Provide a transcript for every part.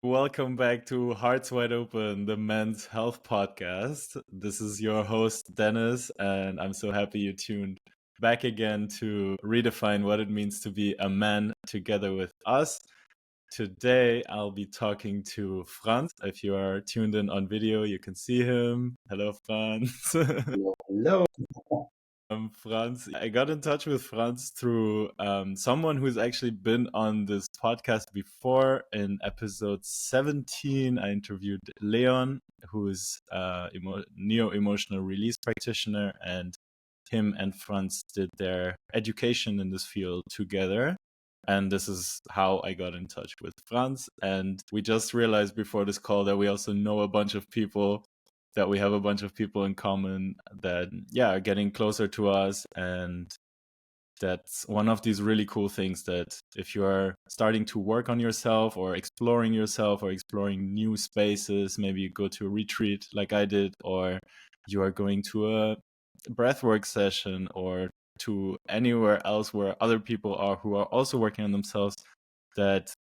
Welcome back to Hearts Wide Open, the men's health podcast. This is your host, Dennis, and I'm so happy you tuned back again to redefine what it means to be a man together with us. Today, I'll be talking to Franz. If you are tuned in on video, you can see him. Hello, Franz. Hello. Franz, I got in touch with Franz through someone who's actually been on this podcast before. In episode 17, I interviewed Leon, who is a neo-emotional release practitioner, and him and Franz did their education in this field together. And this is how I got in touch with Franz. And we just realized before this call that we also know a bunch of people, that we have a bunch of people in common that are getting closer to us. And that's one of these really cool things, that if you are starting to work on yourself or exploring new spaces, maybe you go to a retreat like I did, or you are going to a breathwork session or to anywhere else where other people are who are also working on themselves, that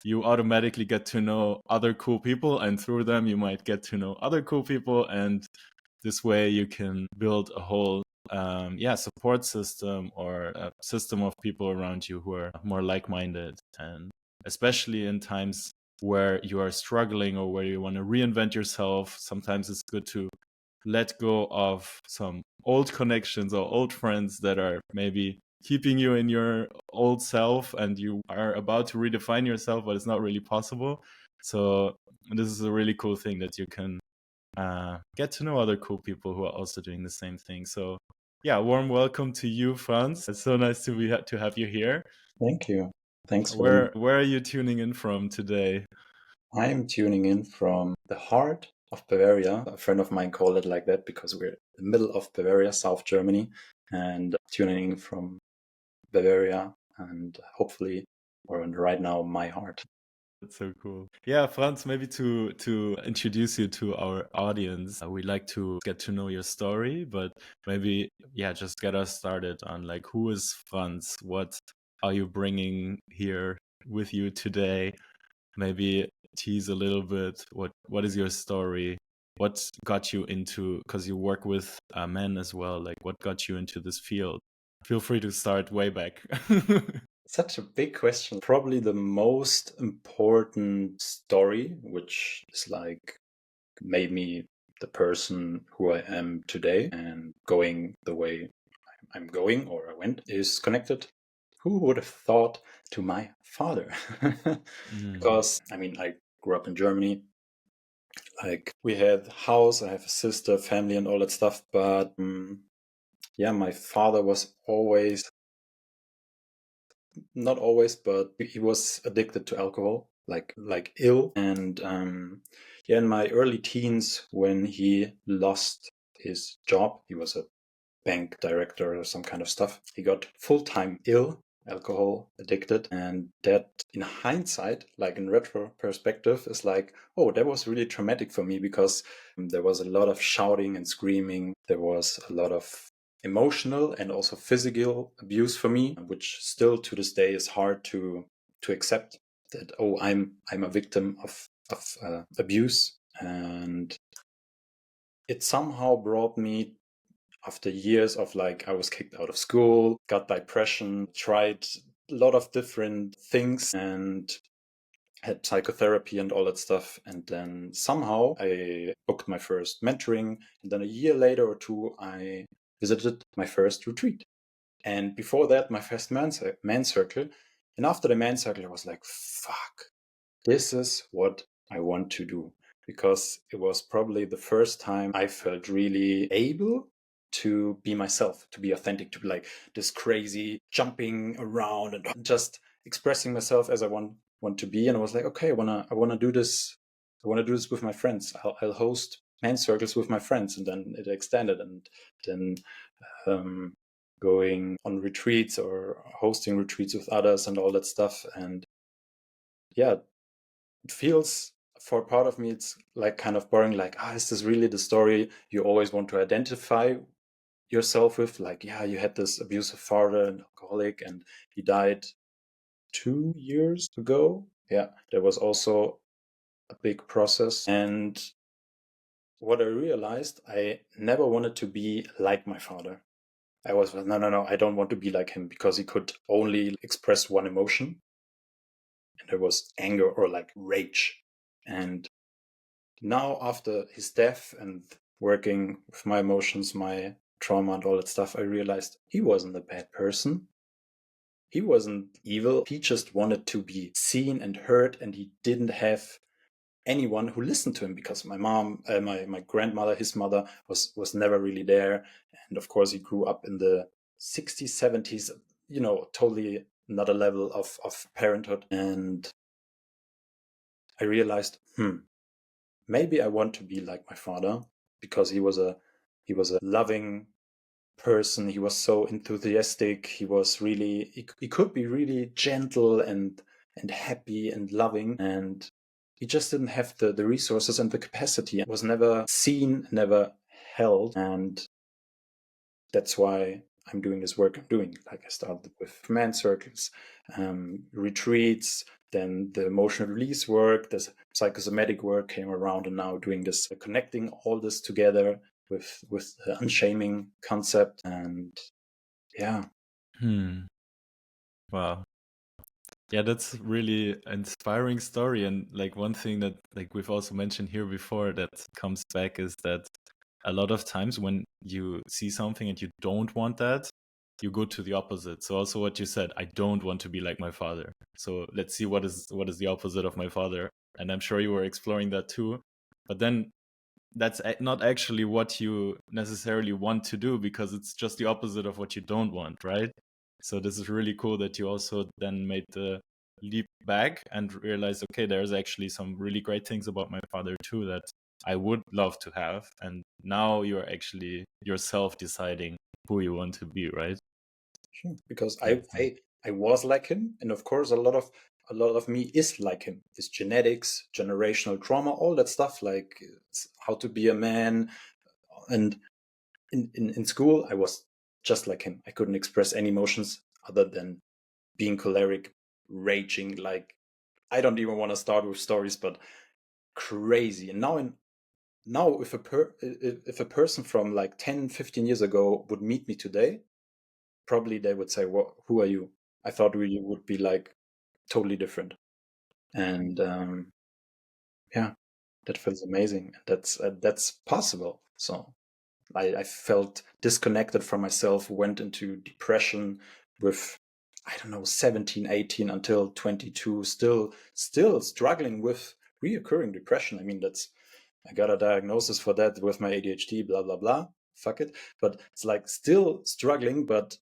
you automatically get to know other cool people, and through them you might get to know other cool people, and this way you can build a whole support system, or a system of people around you who are more like-minded. And especially in times where you are struggling or where you want to reinvent yourself, sometimes it's good to let go of some old connections or old friends that are maybe keeping you in your old self, and you are about to redefine yourself, but it's not really possible. So this is a really cool thing, that you can get to know other cool people who are also doing the same thing. So warm welcome to you, Franz. It's so nice to have you here. Thank you. Thanks for Where are you tuning in from today? I'm tuning in from the heart of Bavaria. A friend of mine called it like that because we're in the middle of Bavaria, South Germany, and tuning in from Bavaria, and hopefully, or right now, my heart. That's so cool. Yeah, Franz, maybe to introduce you to our audience, we'd like to get to know your story, but maybe just get us started on, like, who is Franz? What are you bringing here with you today? Maybe tease a little bit. What is your story? What got you into, because you work with men as well, like what got you into this field? Feel free to start way back. Such a big question. Probably the most important story, which is like made me the person who I am today and going the way I'm going, or I went, is connected. Who would have thought, to my father? Because I mean, I grew up in Germany. Like, we had a house, I have a sister, family, and all that stuff. But my father was always, not always, but he was addicted to alcohol, like ill. And in my early teens, when he lost his job, he was a bank director or some kind of stuff. He got full-time ill, alcohol addicted, and that, in hindsight, like in retro perspective, is like, oh, that was really traumatic for me, because there was a lot of shouting and screaming. There was a lot of emotional and also physical abuse for me, which still to this day is hard to accept, that, oh, I'm a victim of abuse. And it somehow brought me, after years of, like, I was kicked out of school, got depression, tried a lot of different things, and had psychotherapy and all that stuff. And then somehow I booked my first mentoring. And then a year later or two, I visited my first retreat. And before that, my first man circle. And after the man circle, I was like, fuck, this is what I want to do. Because it was probably the first time I felt really able to be myself, to be authentic, to be like this crazy jumping around and just expressing myself as I want to be. And I was like, okay, I wanna do this. I want to do this with my friends. I'll host man circles with my friends. And then it extended, and then going on retreats or hosting retreats with others and all that stuff. And yeah, it feels, for a part of me, it's like kind of boring. Like, is this really the story you always want to identify yourself with? Like, yeah, you had this abusive father, an alcoholic, and he died 2 years ago. Yeah, there was also a big process. And what I realized, I never wanted to be like my father. I was, no, I don't want to be like him, because he could only express one emotion. And it was anger or like rage. And now, after his death and working with my emotions, my trauma and all that stuff, I realized he wasn't a bad person. He wasn't evil. He just wanted to be seen and heard, and he didn't have anyone who listened to him, because my mom, my grandmother, his mother was never really there. And of course, he grew up in the 60s, 70s, totally another level of parenthood. And I realized, maybe I want to be like my father, because he was a loving person. He was so enthusiastic. He was really, he could be really gentle and happy and loving, and he just didn't have the resources and the capacity. Was never seen, never held. And that's why I'm doing this work I'm doing. Like, I started with command circles, retreats, then the emotional release work, the psychosomatic work came around, and now doing this, connecting all this together with the unshaming concept. And yeah. Wow. Yeah, that's really inspiring story. And like one thing that like we've also mentioned here before that comes back is that a lot of times when you see something and you don't want that, you go to the opposite. So also what you said, I don't want to be like my father. So let's see what is the opposite of my father. And I'm sure you were exploring that too. But then that's not actually what you necessarily want to do, because it's just the opposite of what you don't want, right? So this is really cool that you also then made the leap back and realized, okay, there's actually some really great things about my father too that I would love to have. And now you're actually yourself deciding who you want to be, right? Sure. Because Yeah. I was like him, and of course a lot of me is like him. It's genetics, generational trauma, all that stuff, like how to be a man. And in school, I was just like him. I couldn't express any emotions other than being choleric, raging. Like, I don't even want to start with stories, but crazy. And now if a person from like 10, 15 years ago would meet me today, probably they would say, "What? Who are you? I thought you would be like totally different." And yeah, that feels amazing. That's possible. So I felt disconnected from myself, went into depression with, I don't know, 17, 18 until 22, still struggling with reoccurring depression. I mean, I got a diagnosis for that with my ADHD, blah, blah, blah. Fuck it. But it's like still struggling, but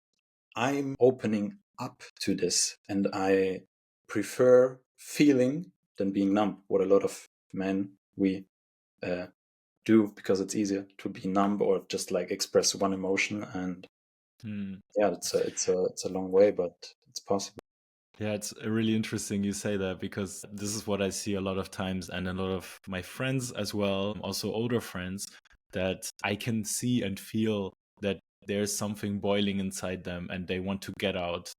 I'm opening up to this, and I prefer feeling than being numb. What a lot of men we do, because it's easier to be numb or just like express one emotion. And yeah, it's a long way, but it's possible. Yeah, it's really interesting you say that, because this is what I see a lot of times, and a lot of my friends as well, also older friends, that I can see and feel that there's something boiling inside them and they want to get out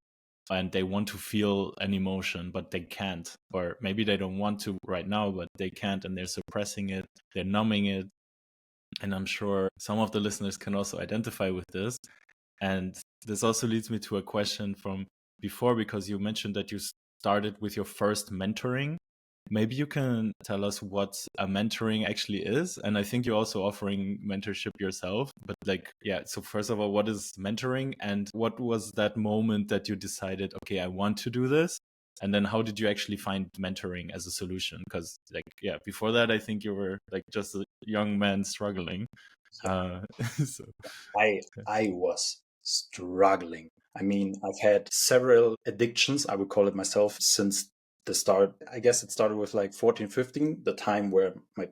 and they want to feel an emotion, but they can't. Or maybe they don't want to right now, but they can't, and they're suppressing it, they're numbing it. And I'm sure some of the listeners can also identify with this. And this also leads me to a question from before, because you mentioned that you started with your first mentoring. Maybe you can tell us what a mentoring actually is. And I think you're also offering mentorship yourself. But like, yeah, so first of all, what is mentoring, and what was that moment that you decided, okay, I want to do this? And then how did you actually find mentoring as a solution? Because like, yeah, before that, I think you were like just a young man struggling. Yeah, So I was struggling. I mean, I've had several addictions, I would call it myself, since the start. I guess it started with like 14, 15, the time where my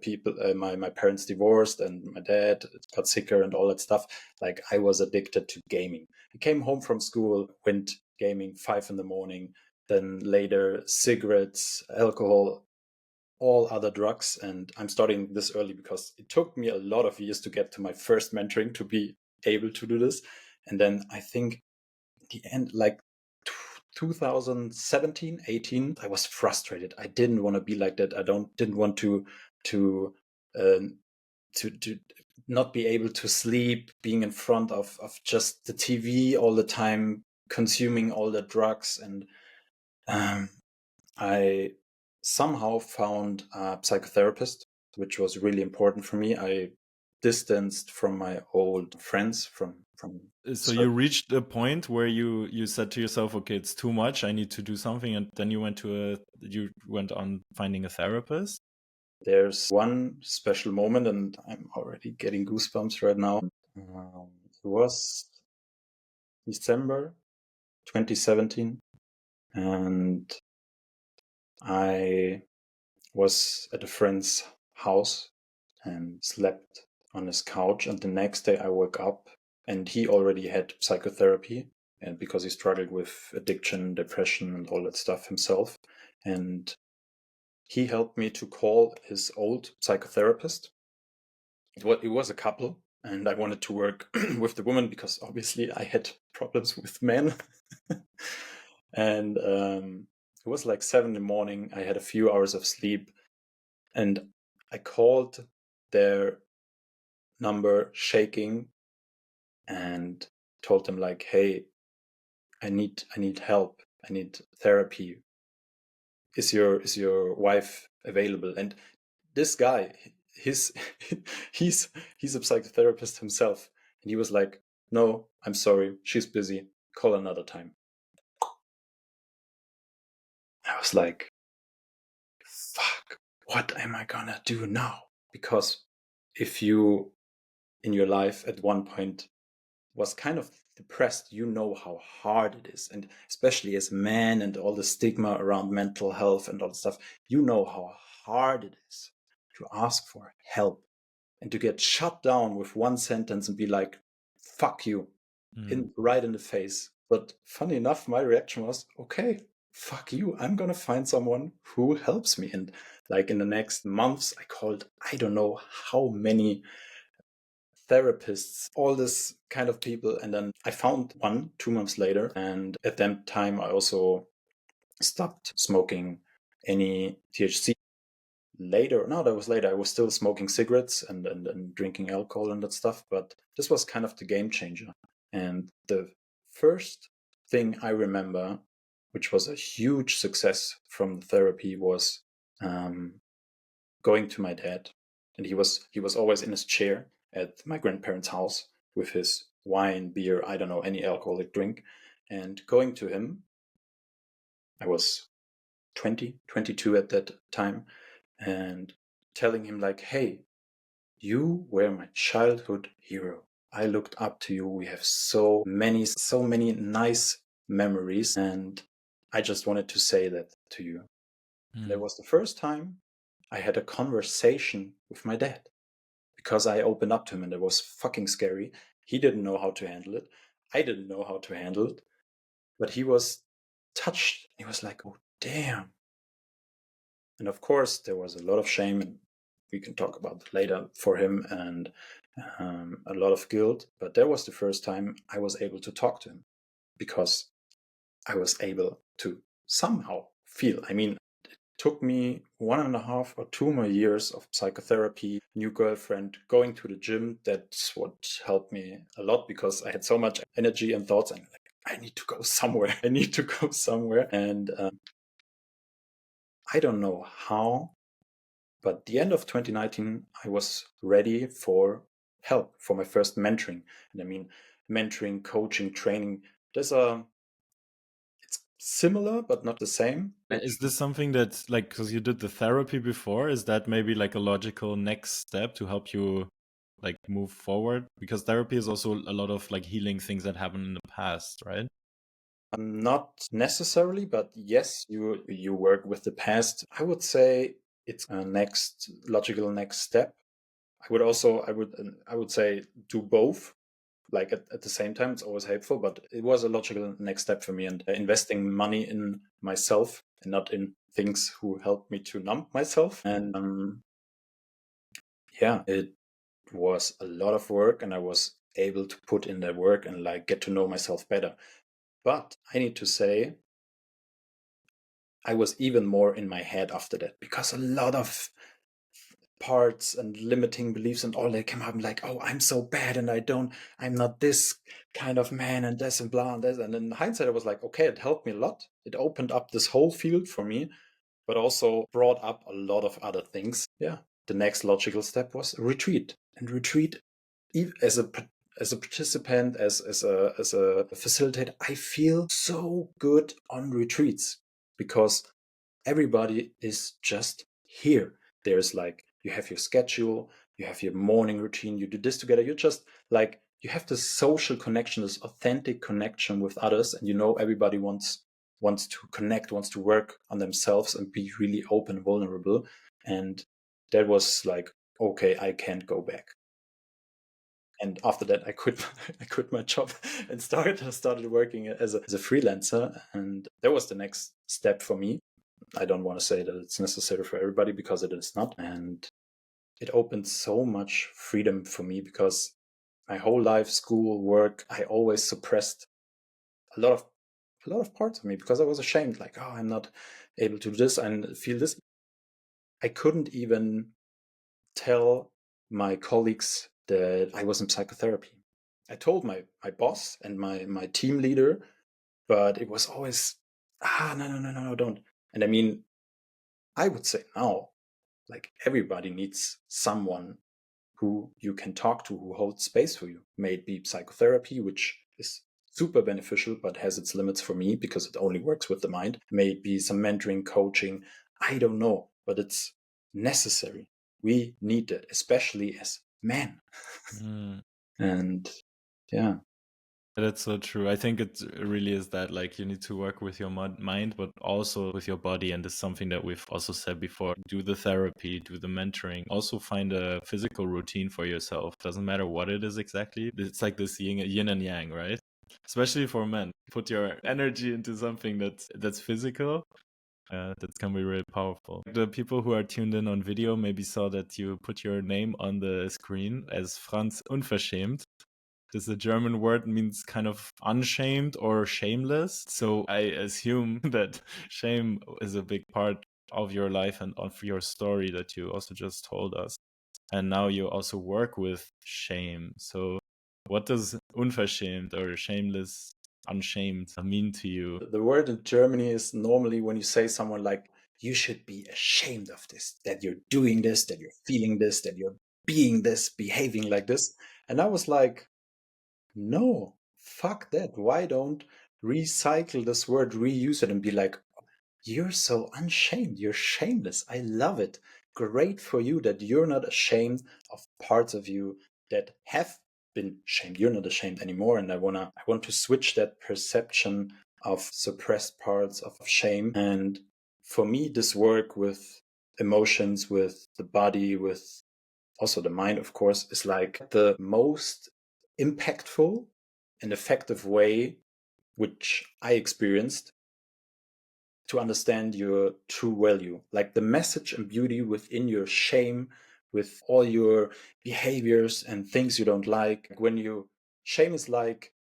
parents divorced and my dad got sicker and all that stuff. Like, I was addicted to gaming. I came home from school, went gaming 5 in the morning, then later cigarettes, alcohol, all other drugs. And I'm starting this early because it took me a lot of years to get to my first mentoring to be able to do this. And then I think at the end, like 2017, 18, I was frustrated. I didn't want to be like that. I didn't want to not be able to sleep, being in front of just the TV all the time, consuming all the drugs. And I somehow found a psychotherapist, which was really important for me. I distanced from my old friends from So you reached a point where you said to yourself, okay, it's too much, I need to do something, and then you went on finding a therapist. There's one special moment, and I'm already getting goosebumps right now. It was December 2017, and I was at a friend's house and slept on his couch. And the next day I woke up and he already had psychotherapy, and because he struggled with addiction, depression, and all that stuff himself. And he helped me to call his old psychotherapist. It was a couple, and I wanted to work with the woman because obviously I had problems with men. And it was like 7 in the morning. I had a few hours of sleep, and I called their number shaking and told them like, "Hey, I need help. I need therapy. Is your wife available?" And this guy, his he's a psychotherapist himself, and he was like, "No, I'm sorry, she's busy. Call another time." I was like, "Fuck, what am I gonna do now?" Because if you in your life at one point was kind of depressed, you know how hard it is. And especially as a man and all the stigma around mental health and all the stuff, you know how hard it is to ask for help and to get shut down with one sentence and be like, fuck you, right in the face. But funny enough, my reaction was, okay, fuck you. I'm going to find someone who helps me. And like in the next months, I called, I don't know how many therapists, all this kind of people. And then I found one 2 months later. And at that time, I also stopped smoking any THC. Later, no, that was later. I was still smoking cigarettes and drinking alcohol and that stuff. But this was kind of the game changer. And the first thing I remember, which was a huge success from the therapy, was going to my dad. And he was always in his chair at my grandparents' house with his wine, beer, I don't know, any alcoholic drink. And going to him, I was 20, 22 at that time, and telling him like, hey, you were my childhood hero. I looked up to you. We have so many nice memories. And I just wanted to say that to you. And that was the first time I had a conversation with my dad, because I opened up to him, and it was fucking scary. He didn't know how to handle it. I didn't know how to handle it, but he was touched. He was like, oh, damn. And of course, there was a lot of shame, and we can talk about that later, for him, and a lot of guilt. But that was the first time I was able to talk to him, because I was able to somehow feel. I mean, it took me 1.5 or 2 more years of psychotherapy, new girlfriend, going to the gym. That's what helped me a lot, because I had so much energy and thoughts, and like, I need to go somewhere. I need to go somewhere. And I don't know how, but at the end of 2019, I was ready for help, for my first mentoring. And I mean, mentoring, coaching, training, it's similar, but not the same. Is this something that, like, because you did the therapy before, is that maybe like a logical next step to help you like move forward? Because therapy is also a lot of like healing things that happened in the past, right? Not necessarily, but yes, you work with the past. I would say it's a logical next step. I would say do both. Like at the same time, it's always helpful, but it was a logical next step for me. And investing money in myself and not in things who helped me to numb myself. And yeah, it was a lot of work, and I was able to put in that work and like get to know myself better. But I need to say, I was even more in my head after that, because a lot of parts and limiting beliefs and all that came up. I'm like, oh, I'm so bad and I'm not this kind of man and this and blah and this. And in hindsight, I was like, okay, it helped me a lot. It opened up this whole field for me, but also brought up a lot of other things. Yeah. The next logical step was retreat, and retreat as a participant, as a facilitator. I feel so good on retreats because everybody is just here. There's like, you have your schedule, you have your morning routine, you do this together. You're just like, you have this social connection, this authentic connection with others, and everybody wants to connect, wants to work on themselves and be really open, vulnerable. And that was like, okay, I can't go back. And after that, I quit I quit my job and started working as a freelancer. And that was the next step for me. I don't want to say that it's necessary for everybody, because it is not. And it opened so much freedom for me, because my whole life, school, work, I always suppressed a lot of parts of me, because I was ashamed, like, oh, I'm not able to do this and feel this. I couldn't even tell my colleagues that I was in psychotherapy. I told my boss and my team leader, but it was always, no, don't. And I mean, I would say now, like, everybody needs someone who you can talk to, who holds space for you. May it be psychotherapy, which is super beneficial, but has its limits for me because it only works with the mind. May it be some mentoring, coaching. I don't know, but it's necessary. We need it, especially as men. And yeah. That's so true. I think it really is that, like, you need to work with your mind, but also with your body. And it's something that we've also said before. Do the therapy, do the mentoring. Also find a physical routine for yourself. Doesn't matter what it is exactly. It's like this yin and yang, right? Especially for men. Put your energy into something that's physical. That can be really powerful. The people who are tuned in on video maybe saw that you put your name on the screen as Franz unverschämt. This is a German word, means kind of unshamed or shameless. So I assume that shame is a big part of your life and of your story that you also just told us. And now you also work with shame. So what does unverschämt or shameless, unshamed mean to you? The word in Germany is normally when you say someone like, you should be ashamed of this, that you're doing this, that you're feeling this, that you're being this, behaving like this. And I was like, no, fuck that. Why don't recycle this word, reuse it, and be like, you're so unshamed. You're shameless. I love it. Great for you that you're not ashamed of parts of you that have been shamed. You're not ashamed anymore. And I want to switch that perception of suppressed parts of shame. And for me, this work with emotions, with the body, with also the mind, of course, is like the most impactful and effective way which I experienced to understand your true value, like the message and beauty within your shame, with all your behaviors and things you don't like. Shame is like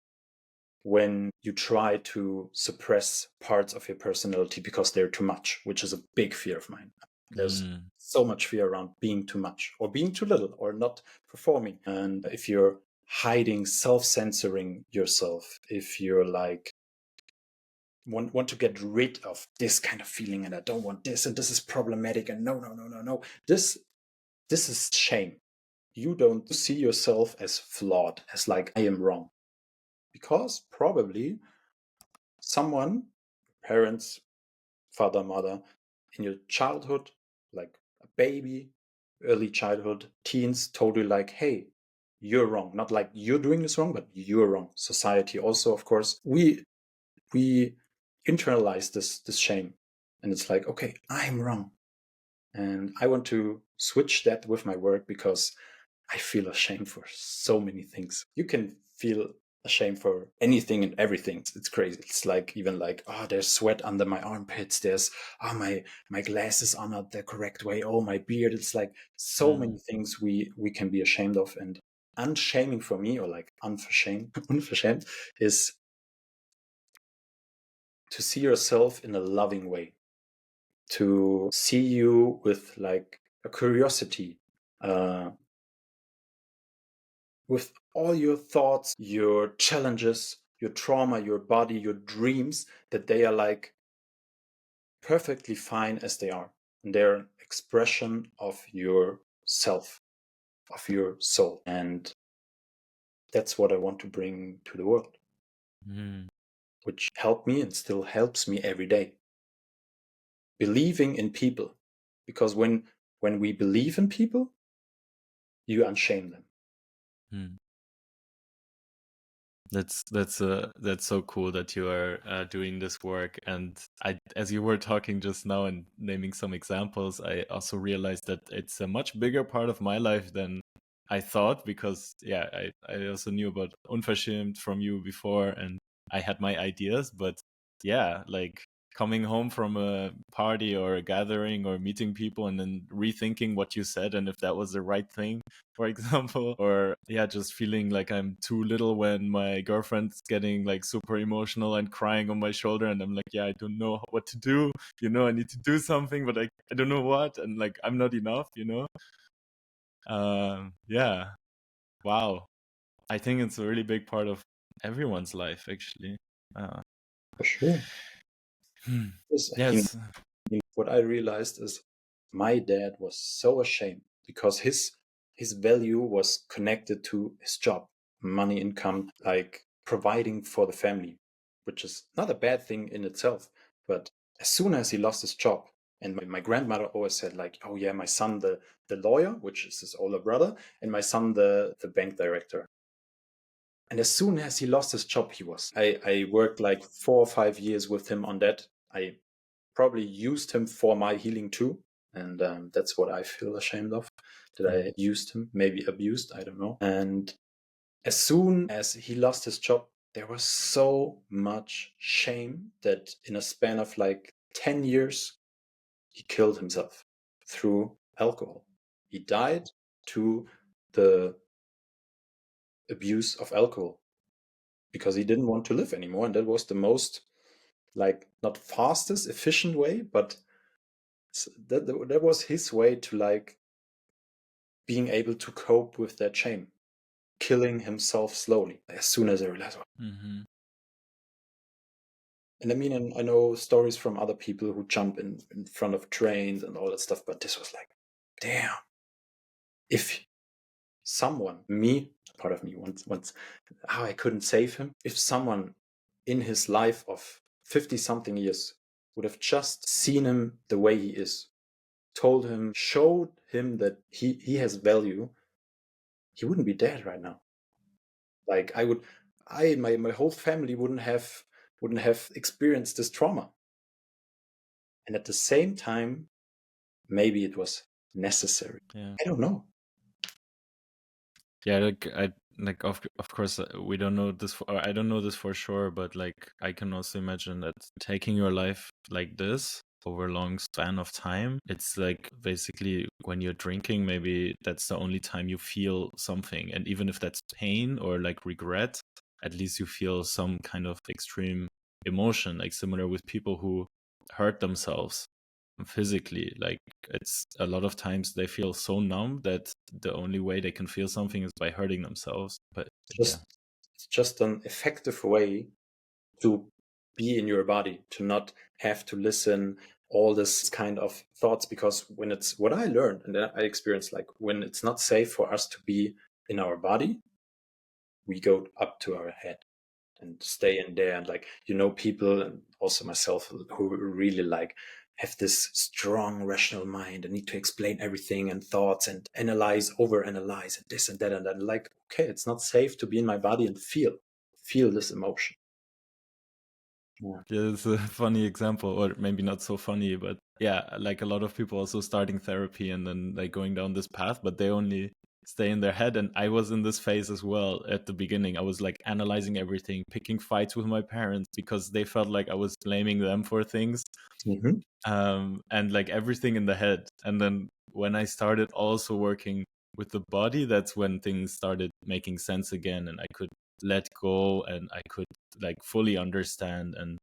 when you try to suppress parts of your personality because they're too much, which is a big fear of mine. There's so much fear around being too much or being too little or not performing. And if you're hiding, self-censoring yourself, if you're like, want to get rid of this kind of feeling, and I don't want this, and this is problematic, and no. This is shame. You don't see yourself as flawed, as like, I am wrong. Because probably someone, parents, father, mother, in your childhood, like a baby, early childhood, teens, told you like, hey, you're wrong. Not like you're doing this wrong, but you're wrong. Society also, of course. We internalize this shame, and it's like, okay, I'm wrong. And I want to switch that with my work, because I feel ashamed for so many things. You can feel ashamed for anything and everything. It's crazy. It's like, even like, oh, there's sweat under my armpits. There's, oh, my glasses are not the correct way. Oh, my beard. It's like so many things we can be ashamed of. And unshaming for me, or like unverschämt, is to see yourself in a loving way. to see you with like a curiosity, with all your thoughts, your challenges, your trauma, your body, your dreams, that they are like perfectly fine as they are. And they're an expression of your self, of your soul. And that's what I want to bring to the world, which helped me and still helps me every day. Believing in people. Because when we believe in people, you unshame them. That's so cool that you are doing this work. And as you were talking just now and naming some examples, I also realized that it's a much bigger part of my life than I thought, because yeah, I also knew about unverschämt from you before, and I had my ideas, but yeah, like coming home from a party or a gathering or meeting people and then rethinking what you said and if that was the right thing, for example, or yeah, just feeling like I'm too little when my girlfriend's getting like super emotional and crying on my shoulder, and I'm like, yeah, I don't know what to do, I need to do something, but I don't know what, and like I'm not enough. Yeah, wow, I think it's a really big part of everyone's life, actually. For sure. Yes. What I realized is my dad was so ashamed because his value was connected to his job, money, income, like providing for the family, which is not a bad thing in itself. But as soon as he lost his job, and my grandmother always said like, oh yeah, my son the lawyer, which is his older brother, and my son the bank director. And as soon as he lost his job, I worked like 4 or 5 years with him on that. I probably used him for my healing too. And that's what I feel ashamed of, that I used him, maybe abused, I don't know. And as soon as he lost his job, there was so much shame that in a span of like 10 years, he killed himself through alcohol. He died to the abuse of alcohol because he didn't want to live anymore. And that was the most, like, not fastest, efficient way, but that was his way to like being able to cope with that shame, killing himself slowly as soon as I realized. And I mean, I know stories from other people who jump in front of trains and all that stuff, but this was like, damn. If someone, me, part of me once, how I couldn't save him. If someone in his life of 50 something years would have just seen him the way he is, told him, showed him that he has value, he wouldn't be dead right now. Like my whole family wouldn't have experienced this trauma. And at the same time, maybe it was necessary. Yeah. I don't know. Yeah, of course we don't know this or I don't know this for sure, but like I can also imagine that taking your life like this over a long span of time, it's like basically when you're drinking, maybe that's the only time you feel something, and even if that's pain or like regret, at least you feel some kind of extreme emotion, like similar with people who hurt themselves physically. Like it's a lot of times they feel so numb that the only way they can feel something is by hurting themselves. But yeah, It's just an effective way to be in your body, to not have to listen all this kind of thoughts, because when it's what I learned and I experienced, like when it's not safe for us to be in our body, we go up to our head and stay in there. And like, people, and also myself, who really like have this strong rational mind and need to explain everything and thoughts and over analyze and this and that and that. Like, okay, it's not safe to be in my body and feel this emotion. yeah, it's a funny example, or maybe not so funny, but yeah, like a lot of people also starting therapy and then like going down this path, but they only stay in their head. And I was in this phase as well at the beginning. I was like analyzing everything, picking fights with my parents because they felt like I was blaming them for things. And like everything in the head. And then when I started also working with the body, that's when things started making sense again, and I could let go, and I could like fully understand. And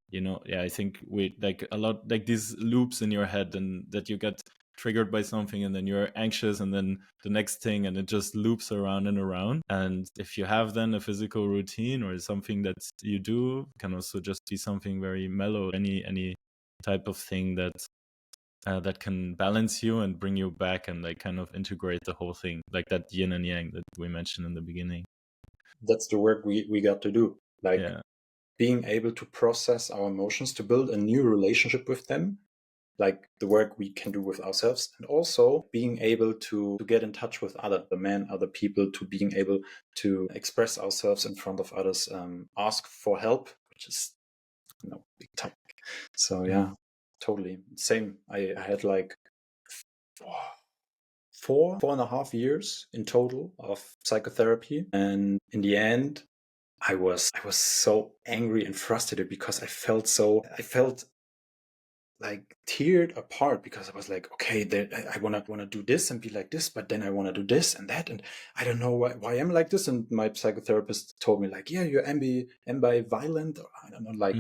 I think we like a lot like these loops in your head, and that you get triggered by something and then you're anxious, and then the next thing, and it just loops around and around. And if you have then a physical routine or something that you do, can also just be something very mellow, any type of thing that that can balance you and bring you back and like kind of integrate the whole thing, like that yin and yang that we mentioned in the beginning. That's the work we got to do. Like being able to process our emotions, to build a new relationship with them, like the work we can do with ourselves, and also being able to get in touch with other people, to being able to express ourselves in front of others, ask for help, which is big topic. So yeah, totally same. I had like 4.5 years in total of psychotherapy, and in the end I was so angry and frustrated because I felt like teared apart, because I was like, okay, I wanna do this and be like this, but then I wanna do this and that, and I don't know why I'm like this. And my psychotherapist told me like, yeah, you're ambivalent, or I don't know, like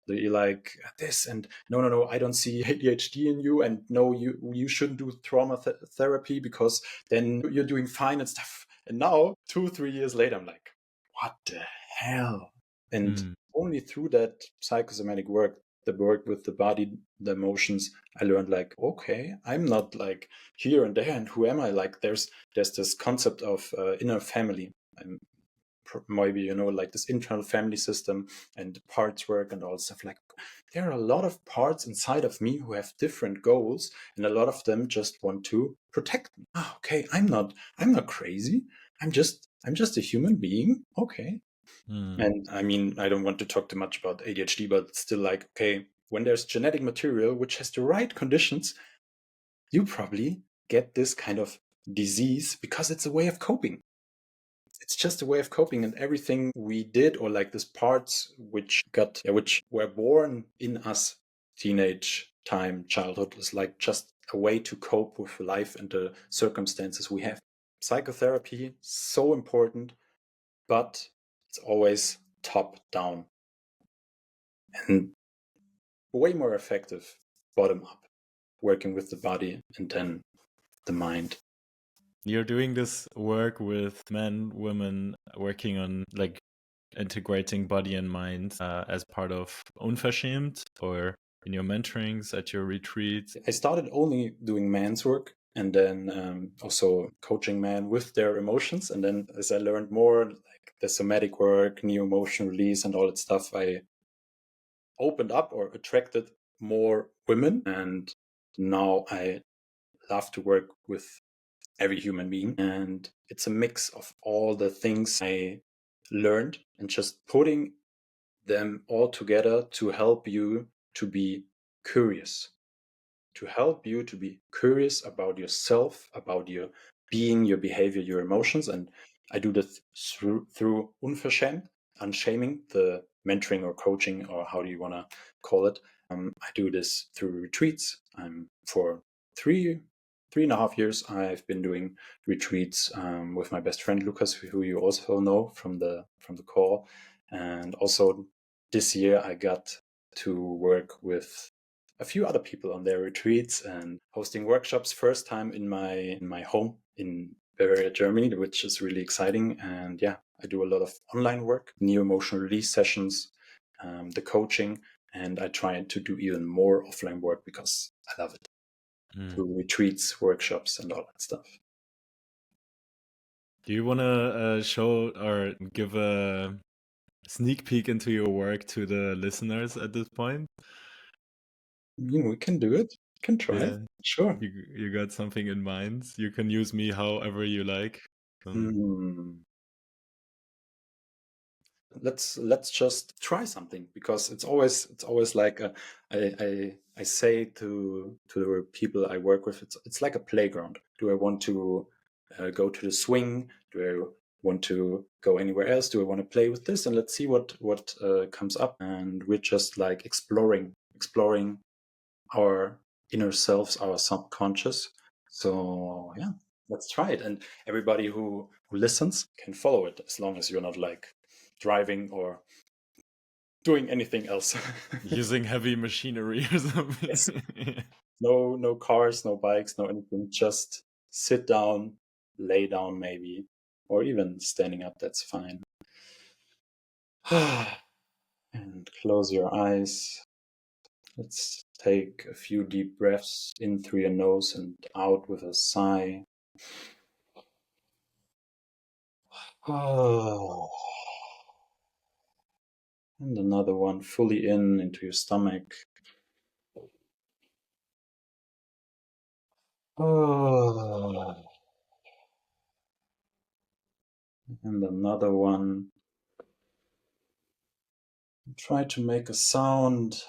you like this, and no, I don't see ADHD in you, and no, you shouldn't do trauma therapy because then you're doing fine and stuff. And now 2-3 years later, I'm like, what the hell? And only through that psychosomatic work, the work with the body, the emotions, I learned like, okay, I'm not like here and there, and who am I? Like there's this concept of inner family. I'm maybe like this internal family system and parts work and all stuff. Like there are a lot of parts inside of me who have different goals, and a lot of them just want to protect me. Okay, I'm not crazy. I'm just a human being. Okay. And I mean, I don't want to talk too much about ADHD, but still, like, okay, when there's genetic material which has the right conditions, you probably get this kind of disease because it's a way of coping. It's just a way of coping, and everything we did, or like these parts which were born in us, teenage time, childhood, is like just a way to cope with life and the circumstances we have. Psychotherapy, so important, but it's always top down, and way more effective bottom up, working with the body and then the mind. You're doing this work with men, women, working on like integrating body and mind as part of Unverschämt, or in your mentorings, at your retreats? I started only doing men's work, and then also coaching men with their emotions. And then as I learned more, like the somatic work, neo emotion release, and all that stuff, I opened up or attracted more women. And now I love to work with every human being. And it's a mix of all the things I learned and just putting them all together to help you to be curious, about yourself, about your being, your behavior, your emotions. And I do this through unshaming, the mentoring or coaching, or how do you want to call it. I do this through retreats. For 3.5 years, I've been doing retreats with my best friend Lucas, who you also know from the call. And also this year, I got to work with a few other people on their retreats and hosting workshops. First time in my home in Bavaria, Germany, which is really exciting. And yeah, I do a lot of online work, neo emotional release sessions, the coaching, and I try to do even more offline work because I love it. Through retreats, workshops, and all that stuff. Do you want to show or give a sneak peek into your work to the listeners at this point? We can do it. We can try. Yeah. Sure. You got something in mind? You can use me however you like. Let's just try something, because it's always like I say to the people I work with, it's like a playground. Do I want to go to the swing? Do I want to go anywhere else? Do I want to play with this? And let's see what comes up. And we're just like exploring our inner selves, our subconscious. So yeah, let's try it. And everybody who listens can follow it, as long as you're not like driving or doing anything else. Using heavy machinery or something. Yes. No cars, no bikes, no anything. Just sit down, lay down maybe, or even standing up, that's fine. And close your eyes. Let's take a few deep breaths in through your nose and out with a sigh. And another one fully in into your stomach. And another one. Try to make a sound.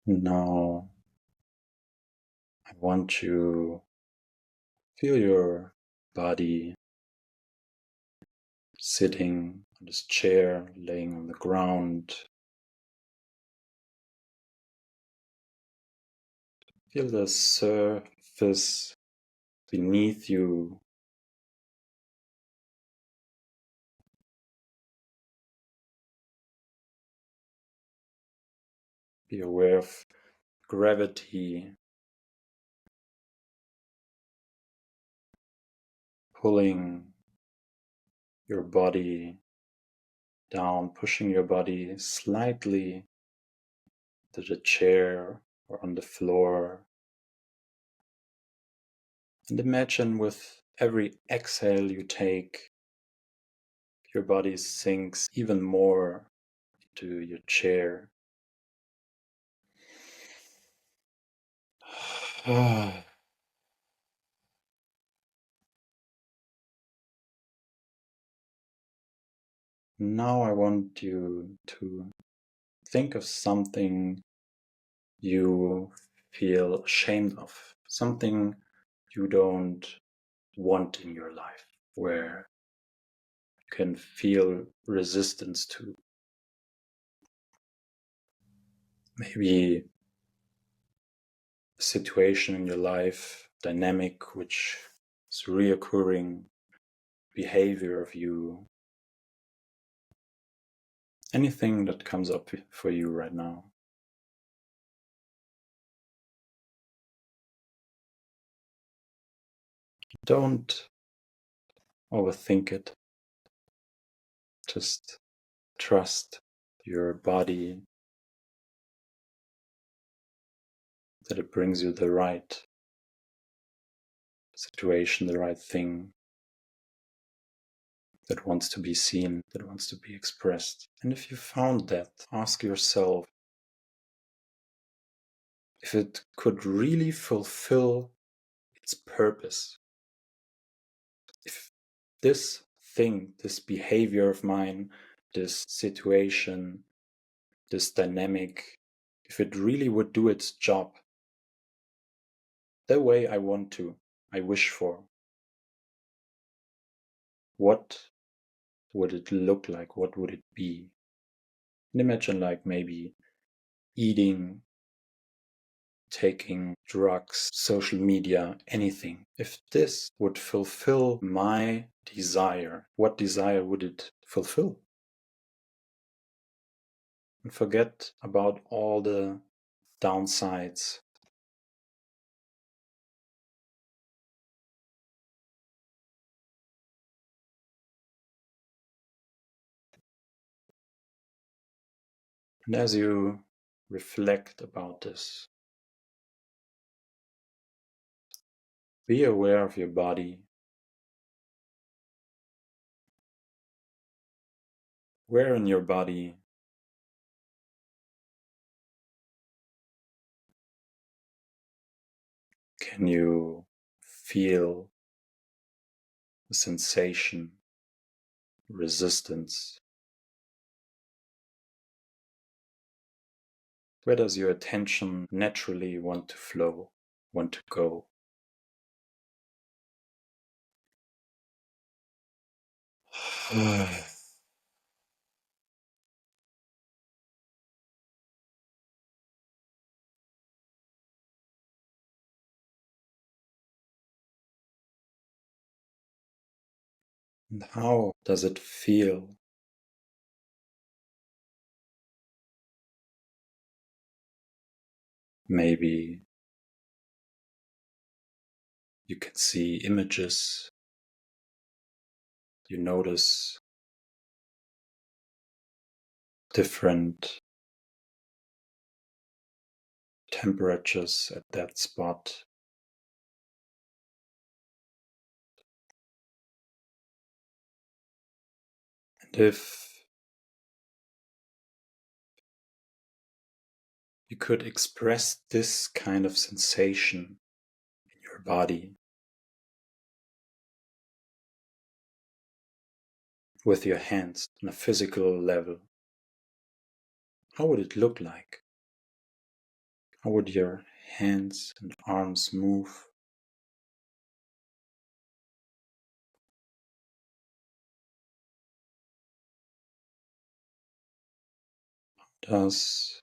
Now, I want you to feel your body sitting on this chair, laying on the ground. Feel the surface beneath you. Be aware of gravity pulling your body down, pushing your body slightly to the chair or on the floor. And imagine with every exhale you take, your body sinks even more into your chair. Now I want you to think of something you feel ashamed of, something you don't want in your life, where you can feel resistance to. Maybe a situation in your life, dynamic, which is reoccurring behavior of you. Anything that comes up for you right now. Don't overthink it. Just trust your body that it brings you the right situation, the right thing that wants to be seen, that wants to be expressed. And if you found that, ask yourself if it could really fulfill its purpose. If this thing, this behavior of mine, this situation, this dynamic, if it really would do its job the way I want to, I wish for, what would it look like? What would it be? And imagine like maybe eating, taking drugs, social media, anything. If this would fulfill my desire, what desire would it fulfill? And forget about all the downsides. And as you reflect about this, be aware of your body. Where in your body can you feel the sensation, resistance? Where does your attention naturally want to flow, want to go? And how does it feel? Maybe you can see images, you notice different temperatures at that spot. And if you could express this kind of sensation in your body with your hands on a physical level, how would it look like? How would your hands and arms move? Does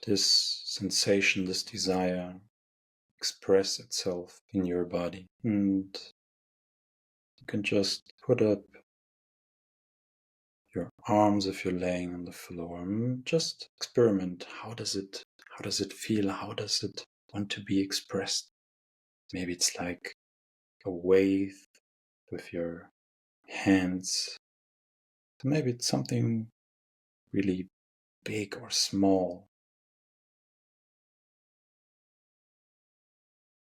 this sensation, this desire, express itself in your body? And you can just put up your arms if you're laying on the floor and just experiment. How does it feel? How does it want to be expressed? Maybe it's like a wave with your hands. Maybe it's something really big or small.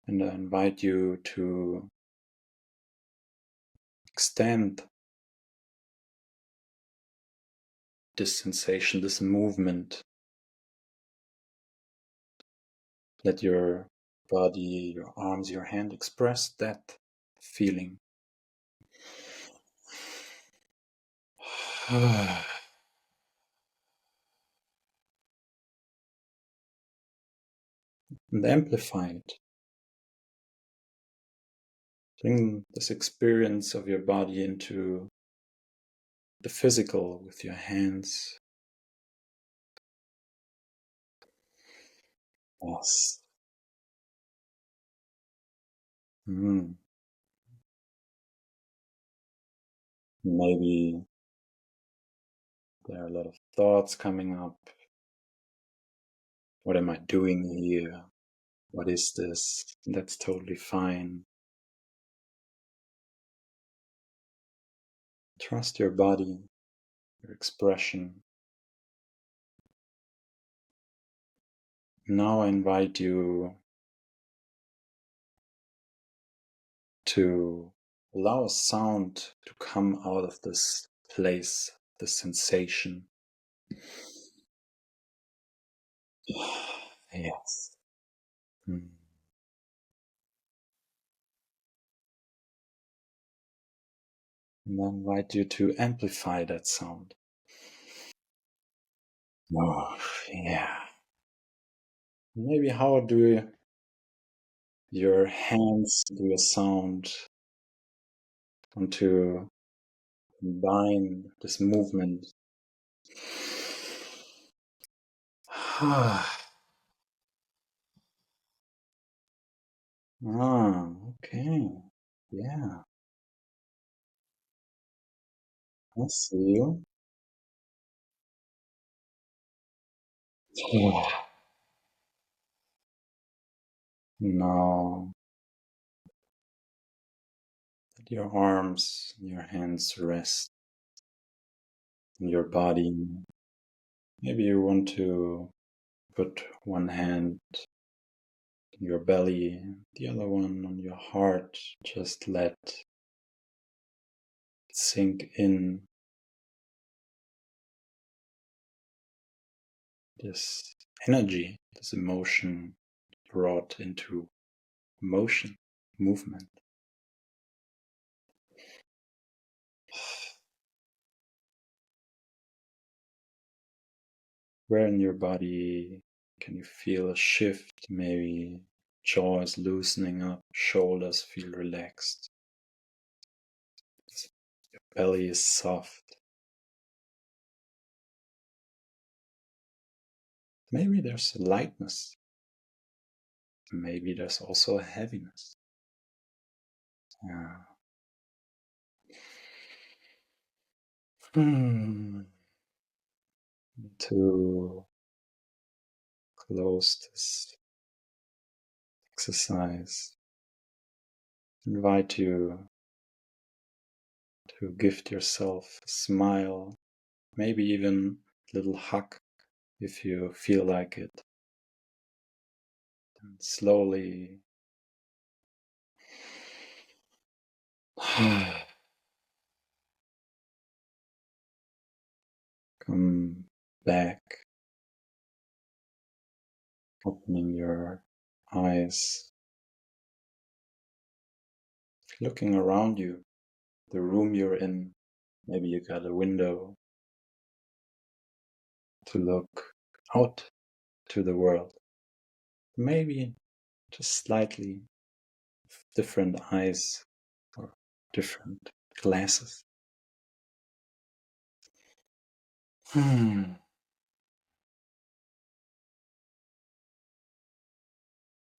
And I invite you to extend this sensation, this movement. Let your body, your arms, your hand express that feeling. And amplify it. Bring this experience of your body into the physical with your hands. Yes. Maybe there are a lot of thoughts coming up. What am I doing here? What is this? That's totally fine. Trust your body, your expression. Now I invite you to allow a sound to come out of this place, this sensation. Yes. Mm. And I invite you to amplify that sound. Oh, yeah. Maybe how do your hands do a sound want to combine this movement? Okay. Yeah, I see you. Yeah. Now, let your arms and your hands rest in your body. Maybe you want to put one hand on your belly, the other one on your heart. Just let it sink in this energy, this emotion brought into motion, movement. Where in your body can you feel a shift? Maybe jaw is loosening up, shoulders feel relaxed, belly is soft. Maybe there's a lightness. Maybe there's also a heaviness. Yeah. To close this exercise, invite you to gift yourself a smile, maybe even a little hug if you feel like it. And slowly come back, opening your eyes, looking around you, the room you're in. Maybe you got a window to look out to the world. Maybe just slightly different eyes or different glasses.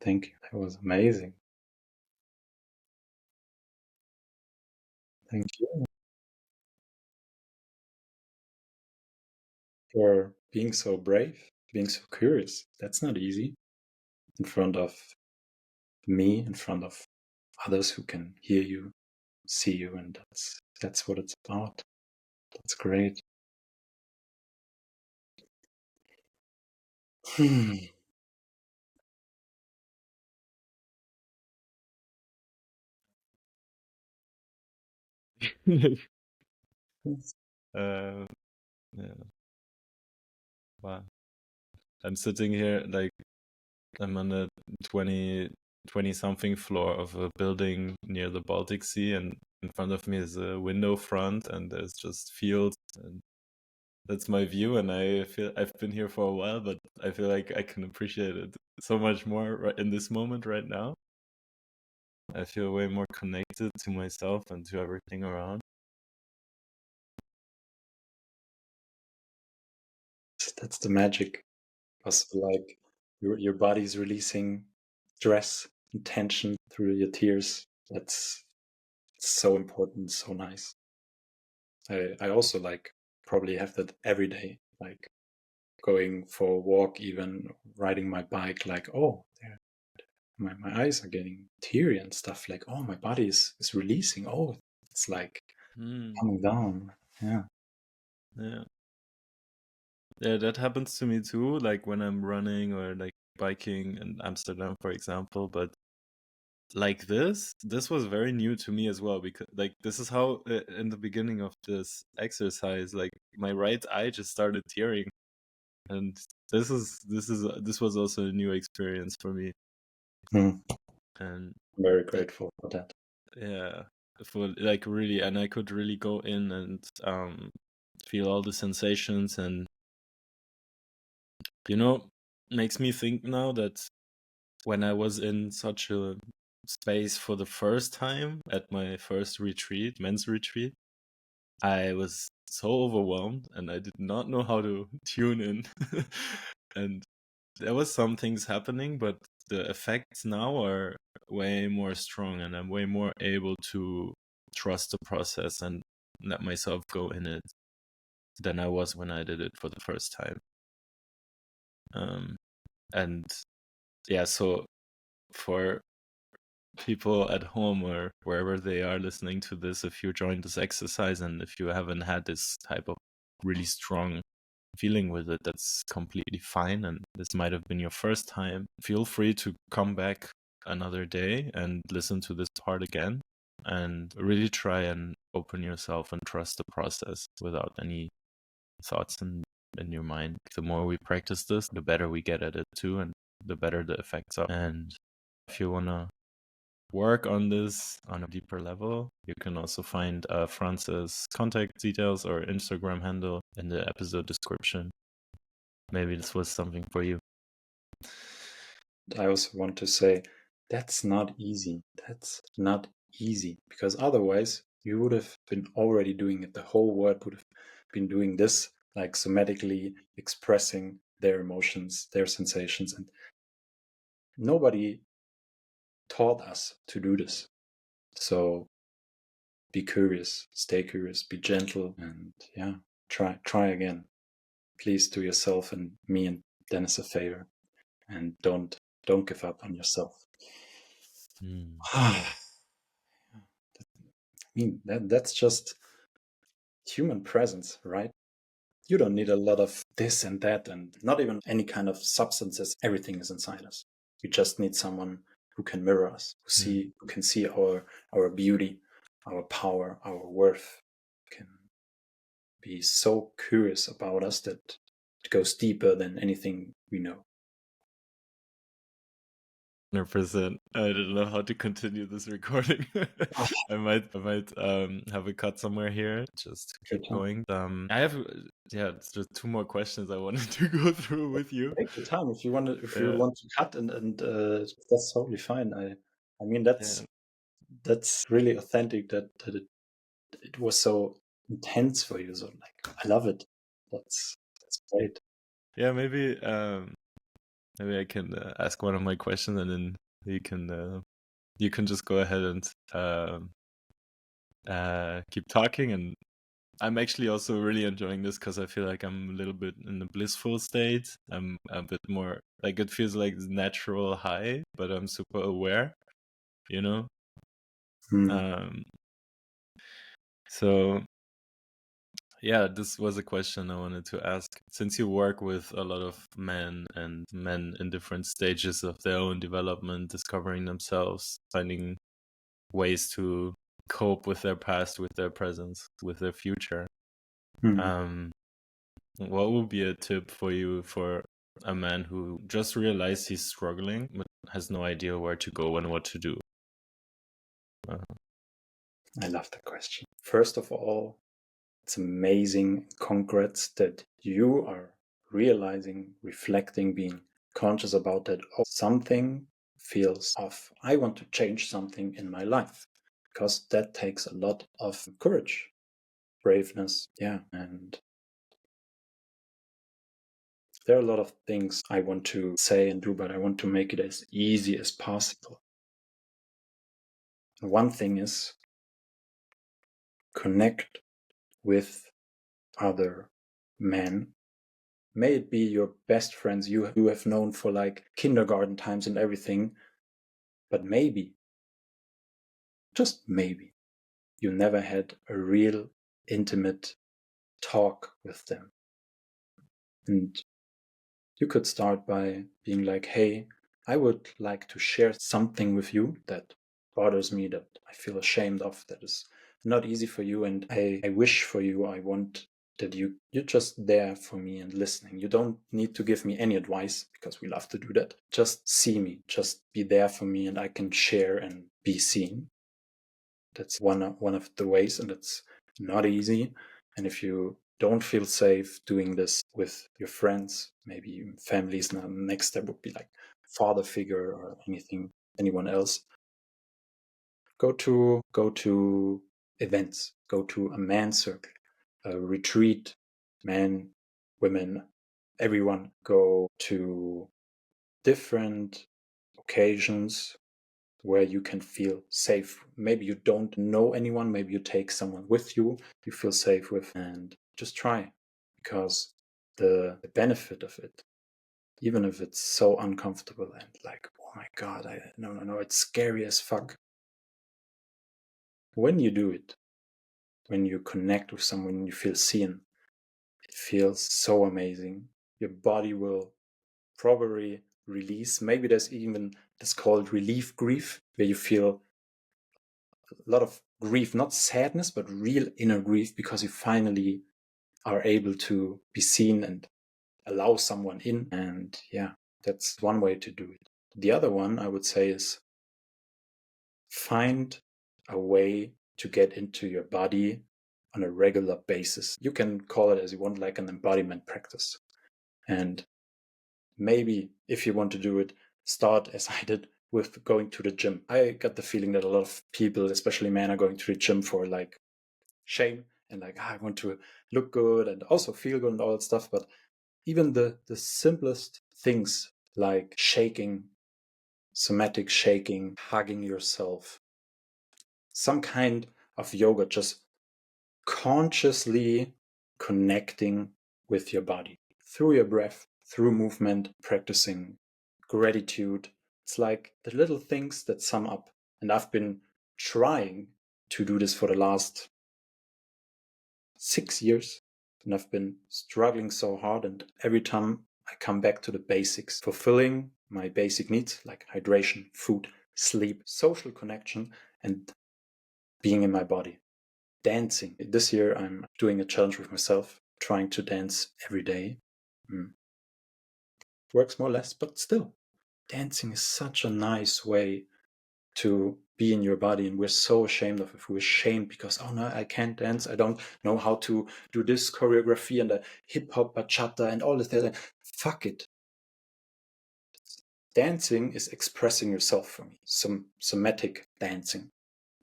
Thank you. That was amazing. Thank you for being so brave, being so curious. That's not easy in front of me, in front of others who can hear you, see you, and that's what it's about. That's great. uh, yeah. Wow. I'm sitting here like I'm on the 20 something floor of a building near the Baltic Sea, and in front of me is a window front, and there's just fields, and that's my view. And I feel I've been here for a while, but I feel like I can appreciate it so much more right in this moment right now. I feel way more connected to myself and to everything around. That's the magic. Also, like your body's releasing stress and tension through your tears. That's so important, so nice. I also like probably have that every day, like going for a walk, even riding my bike, like, oh, there, my eyes are getting teary and stuff, like, oh, my body is releasing. Oh, it's like coming down. Yeah. Yeah. Yeah, that happens to me too, like when I'm running or like biking in Amsterdam, for example. But like this was very new to me as well, because like this is how in the beginning of this exercise, like my right eye just started tearing, and this was also a new experience for me. Mm. And I'm very grateful for that. yeah, for like really, and I could really go in and feel all the sensations, and makes me think now that when I was in such a space for the first time at my first retreat, men's retreat, I was so overwhelmed and I did not know how to tune in. And there was some things happening, but the effects now are way more strong, and I'm way more able to trust the process and let myself go in it than I was when I did it for the first time. And yeah, so for people at home or wherever they are listening to this, if you joined this exercise and if you haven't had this type of really strong feeling with it, that's completely fine. And this might have been your first time. Feel free to come back another day and listen to this part again, and really try and open yourself and trust the process without any thoughts in your mind. The more we practice this, the better we get at it too, and the better the effects are. And if you want to work on this on a deeper level, you can also find Franz's contact details or Instagram handle in the episode description. Maybe this was something for you. I also want to say that's not easy. That's not easy, because otherwise you would have been already doing it. The whole world would have been doing this, like somatically expressing their emotions, their sensations, and nobody taught us to do this. So be curious, stay curious, be gentle, and yeah, try again. Please do yourself and me and Dennis a favor, and don't give up on yourself. I mean, that's just human presence, right? You don't need a lot of this and that, and not even any kind of substances. Everything is inside us. We just need someone who can mirror us, who can see our beauty, our power, our worth, can be so curious about us that it goes deeper than anything we know. 100%. I don't know how to continue this recording. I might have a cut somewhere here just to keep going. I have just 2 more questions I wanted to go through with you. Take your time if you want to cut, and that's totally fine. I mean that's really authentic that it was so intense for you. So like I love it. That's great. Yeah, maybe I can ask one of my questions, and then you can just go ahead and keep talking. And I'm actually also really enjoying this because I feel like I'm a little bit in a blissful state. I'm a bit more like it feels like natural high, but I'm super aware, you know. So yeah, this was a question I wanted to ask. Since you work with a lot of men and men in different stages of their own development, discovering themselves, finding ways to cope with their past, with their presence, with their future. What would be a tip for you for a man who just realized he's struggling but has no idea where to go and what to do? I love that question. First of all, it's amazing, congrats that you are realizing, reflecting, being conscious about that. Oh, something feels off. I want to change something in my life, because that takes a lot of courage, braveness. Yeah. And there are a lot of things I want to say and do, but I want to make it as easy as possible. One thing is connect with other men. May it be your best friends you have known for like kindergarten times and everything, but maybe, just maybe, you never had a real intimate talk with them. And you could start by being like, hey, I would like to share something with you that bothers me, that I feel ashamed of, that is not easy for you, and I wish for you, I want that you're just there for me and listening. You don't need to give me any advice, because we love to do that. Just see me, just be there for me, and I can share and be seen. That's one of the ways, and it's not easy. And if you don't feel safe doing this with your friends, maybe families, now next step would be like father figure or anyone else. Go to events, go to a man's circle, a retreat, men, women, everyone. Go to different occasions where you can feel safe. Maybe you don't know anyone, maybe you take someone with you feel safe with, and just try, because the benefit of it, even if it's so uncomfortable and like, oh my God, no, it's scary as fuck. When you do it, when you connect with someone, you feel seen, it feels so amazing. Your body will probably release. Maybe there's even this called relief grief, where you feel a lot of grief, not sadness, but real inner grief, because you finally are able to be seen and allow someone in. And yeah, that's one way to do it. The other one I would say is find a way to get into your body on a regular basis. You can call it as you want, like an embodiment practice. And maybe if you want to do it, start as I did with going to the gym. I got the feeling that a lot of people, especially men, are going to the gym for like shame and like, I want to look good and also feel good and all that stuff. But even the simplest things like shaking, somatic shaking, hugging yourself, some kind of yoga, just consciously connecting with your body through your breath, through movement, practicing gratitude. It's like the little things that sum up. And I've been trying to do this for the last 6 years, and I've been struggling so hard. And every time I come back to the basics, fulfilling my basic needs like hydration, food, sleep, social connection, and being in my body. Dancing. This year I'm doing a challenge with myself, trying to dance every day. Works more or less, but still, dancing is such a nice way to be in your body, and we're so ashamed of it. We're ashamed because, oh no, I can't dance. I don't know how to do this choreography and the hip hop, bachata, and all this. Fuck it. Dancing is expressing yourself for me. Some somatic dancing.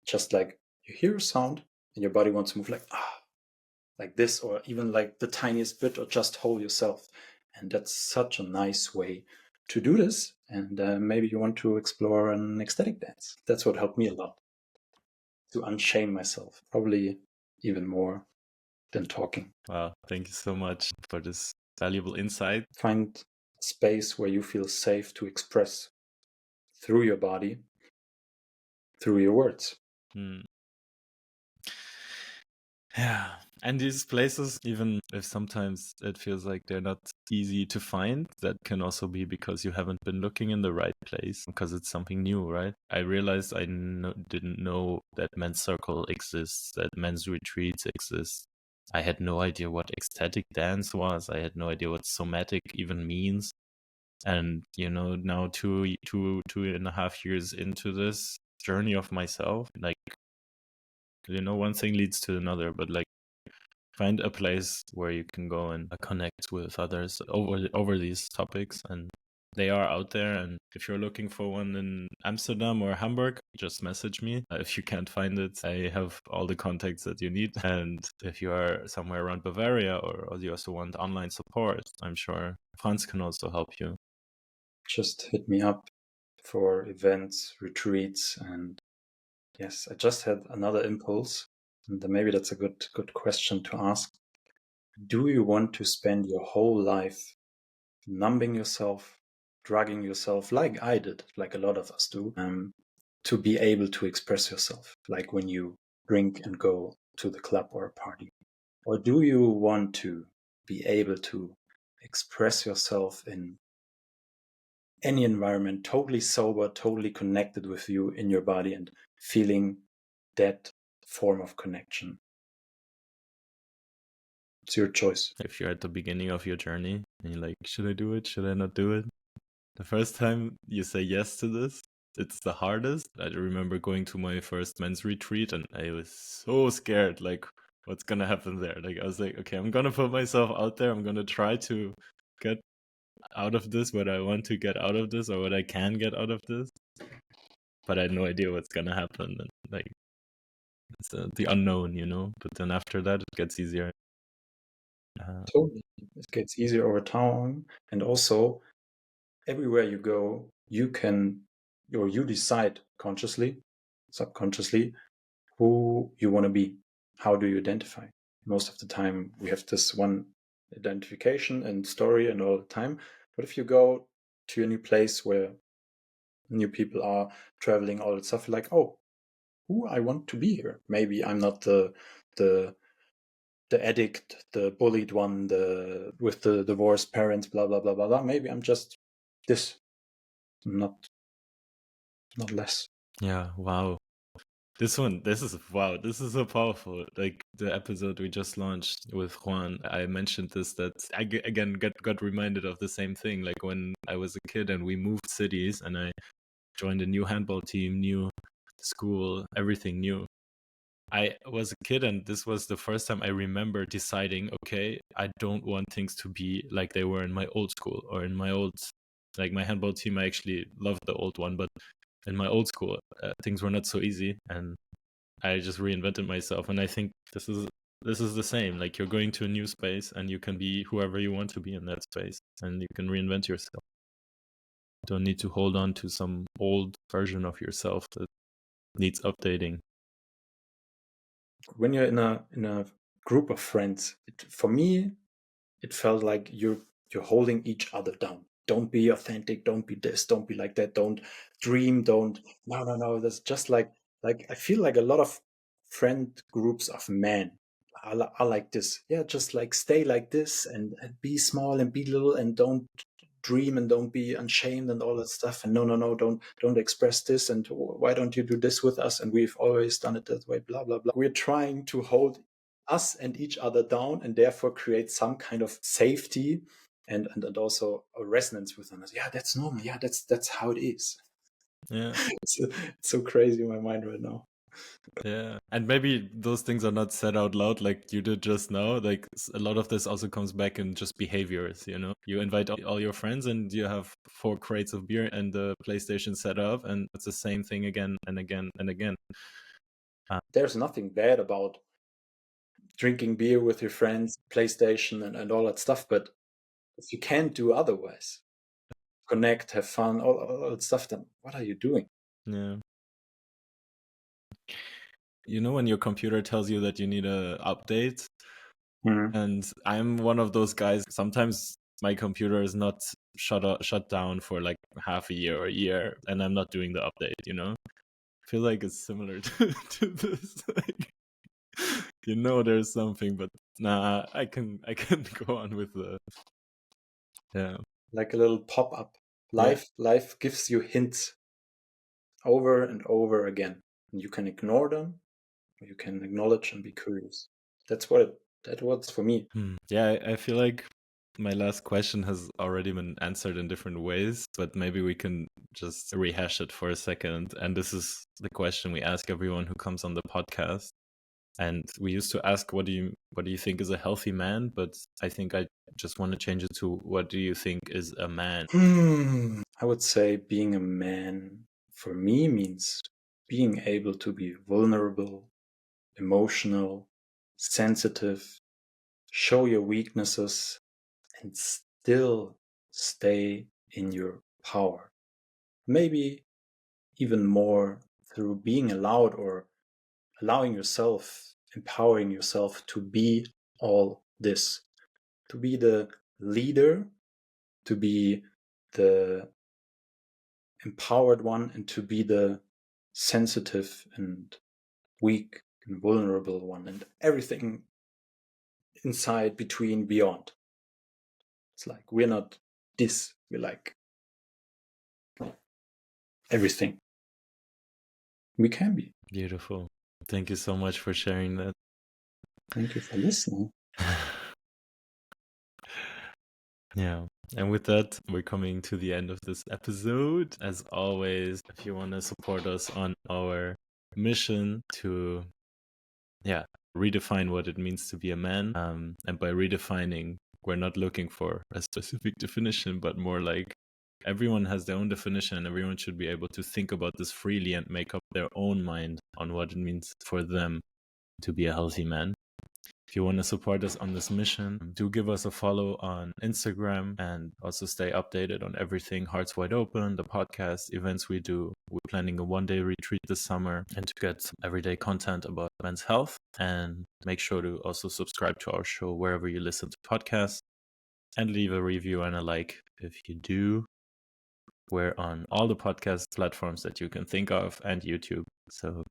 Just like you hear a sound and your body wants to move like this, or even like the tiniest bit, or just hold yourself. And that's such a nice way to do this. And maybe you want to explore an ecstatic dance. That's what helped me a lot, to unshame myself, probably even more than talking. Wow, thank you so much for this valuable insight. Find a space where you feel safe to express through your body, through your words. Yeah, and these places, even if sometimes it feels like they're not easy to find, that can also be because you haven't been looking in the right place, because it's something new, right? I realized I didn't know that men's circle exists, that men's retreats exist. I had no idea what ecstatic dance was. I had no idea what somatic even means. And, now 2.5 years into this journey of myself, like, one thing leads to another, but like, find a place where you can go and connect with others over these topics, and they are out there. And if you're looking for one in Amsterdam or Hamburg, just message me. If you can't find it, I have all the contacts that you need. And if you are somewhere around Bavaria, or you also want online support, I'm sure Franz can also help you. Just hit me up for events, retreats, and yes, I just had another impulse, and maybe that's a good question to ask. Do you want to spend your whole life numbing yourself, drugging yourself, like I did, like a lot of us do, to be able to express yourself, like when you drink and go to the club or a party? Or do you want to be able to express yourself in any environment, totally sober, totally connected with you in your body, and feeling that form of connection? It's your choice. If you're at the beginning of your journey and you're like, should I do it? Should I not do it? The first time you say yes to this, it's the hardest. I remember going to my first men's retreat and I was so scared, like, what's gonna happen there? Like, I was like, okay, I'm gonna put myself out there. I'm gonna try to get out of this what I want to get out of this, or what I can get out of this. But I had no idea what's gonna happen. And like, it's the unknown, But then after that, it gets easier. Totally. It gets easier over time. And also, everywhere you go, you can, or you decide consciously, subconsciously, who you want to be. How do you identify? Most of the time, we have this one identification and story and all the time. But if you go to a new place where new people are traveling, all that stuff, like, oh, who I want to be here. Maybe I'm not the addict, the bullied one, with the divorced parents, blah blah blah blah blah. Maybe I'm just this, not less. Yeah, wow. This is so powerful. Like the episode we just launched with Juan, I mentioned this, that I again got reminded of the same thing. Like when I was a kid and we moved cities and I joined a new handball team, new school, everything new. I was a kid and this was the first time I remember deciding, okay, I don't want things to be like they were in my old school or in my old, like my handball team. I actually loved the old one, but in my old school, things were not so easy, and I just reinvented myself. And I think this is the same. Like you're going to a new space, and you can be whoever you want to be in that space, and you can reinvent yourself. You don't need to hold on to some old version of yourself that needs updating. when you're in a group of friends, for me, it felt like you're holding each other down. Don't be authentic. Don't be this. Don't be like that. Don't dream. Don't. No. That's just like I feel like a lot of friend groups of men are like this. Yeah, just like stay like this and be small and be little and don't dream and don't be unshamed and all that stuff. And no, don't express this. And why don't you do this with us? And we've always done it that way. Blah blah blah. We're trying to hold us and each other down and therefore create some kind of safety and also a resonance with us. Yeah, that's normal. Yeah, that's how it is. Yeah. It's so crazy in my mind right now. Yeah. And maybe those things are not said out loud like you did just now. Like a lot of this also comes back in just behaviors, you know? You invite all your friends and you have 4 crates of beer and the PlayStation set up, and it's the same thing again and again and again. There's nothing bad about drinking beer with your friends, PlayStation and all that stuff, but if you can't do otherwise, connect, have fun, all that stuff, then what are you doing? Yeah. You know when your computer tells you that you need a update? And I'm one of those guys. Sometimes my computer is not shut down for like half a year or a year, and I'm not doing the update. You know, I feel like it's similar to this. Like, you know, there's something, but nah, I can go on with the like a little pop-up. Life gives you hints over and over again, and you can ignore them, or you can acknowledge and be curious. That's what that was for me. Yeah, I feel like my last question has already been answered in different ways, but maybe we can just rehash it for a second. And this is the question we ask everyone who comes on the podcast. And we used to ask, what do you think is a healthy man? But I think I just want to change it to, what do you think is a man? I would say being a man for me means being able to be vulnerable, emotional, sensitive, show your weaknesses, and still stay in your power. Maybe even more through being allowed or allowing yourself, empowering yourself to be all this, to be the leader, to be the empowered one, and to be the sensitive and weak and vulnerable one, and everything inside, between, beyond. It's like we're not this, we're like everything we can be. Beautiful. Thank you so much for sharing that. Thank you for listening. Yeah. And with that, we're coming to the end of this episode. As always, if you want to support us on our mission to, redefine what it means to be a man. And by redefining, we're not looking for a specific definition, but more like everyone has their own definition, and everyone should be able to think about this freely and make up their own mind on what it means for them to be a healthy man. If you want to support us on this mission, do give us a follow on Instagram and also stay updated on everything Hearts Wide Open, the podcast, events we do. We're planning a one-day retreat this summer, and to get some everyday content about men's health. And make sure to also subscribe to our show wherever you listen to podcasts, and leave a review and a like if you do. We're on all the podcast platforms that you can think of and YouTube. So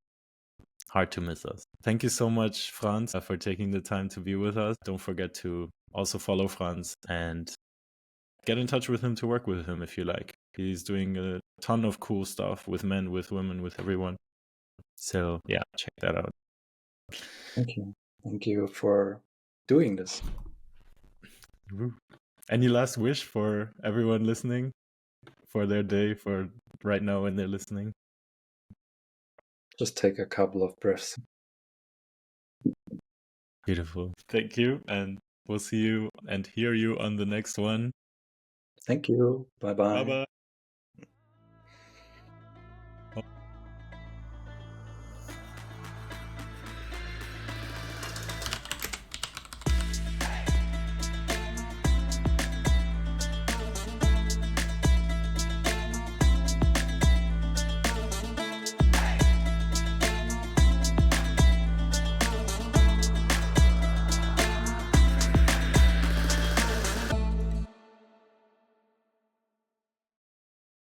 hard to miss us. Thank you so much, Franz, for taking the time to be with us. Don't forget to also follow Franz and get in touch with him to work with him if you like. He's doing a ton of cool stuff with men, with women, with everyone. So yeah, check that out. Thank you. Thank you for doing this. Any last wish for everyone listening for their day, for right now when they're listening? Just take a couple of breaths. Beautiful. Thank you. And we'll see you and hear you on the next one. Thank you. Bye-bye. Bye-bye.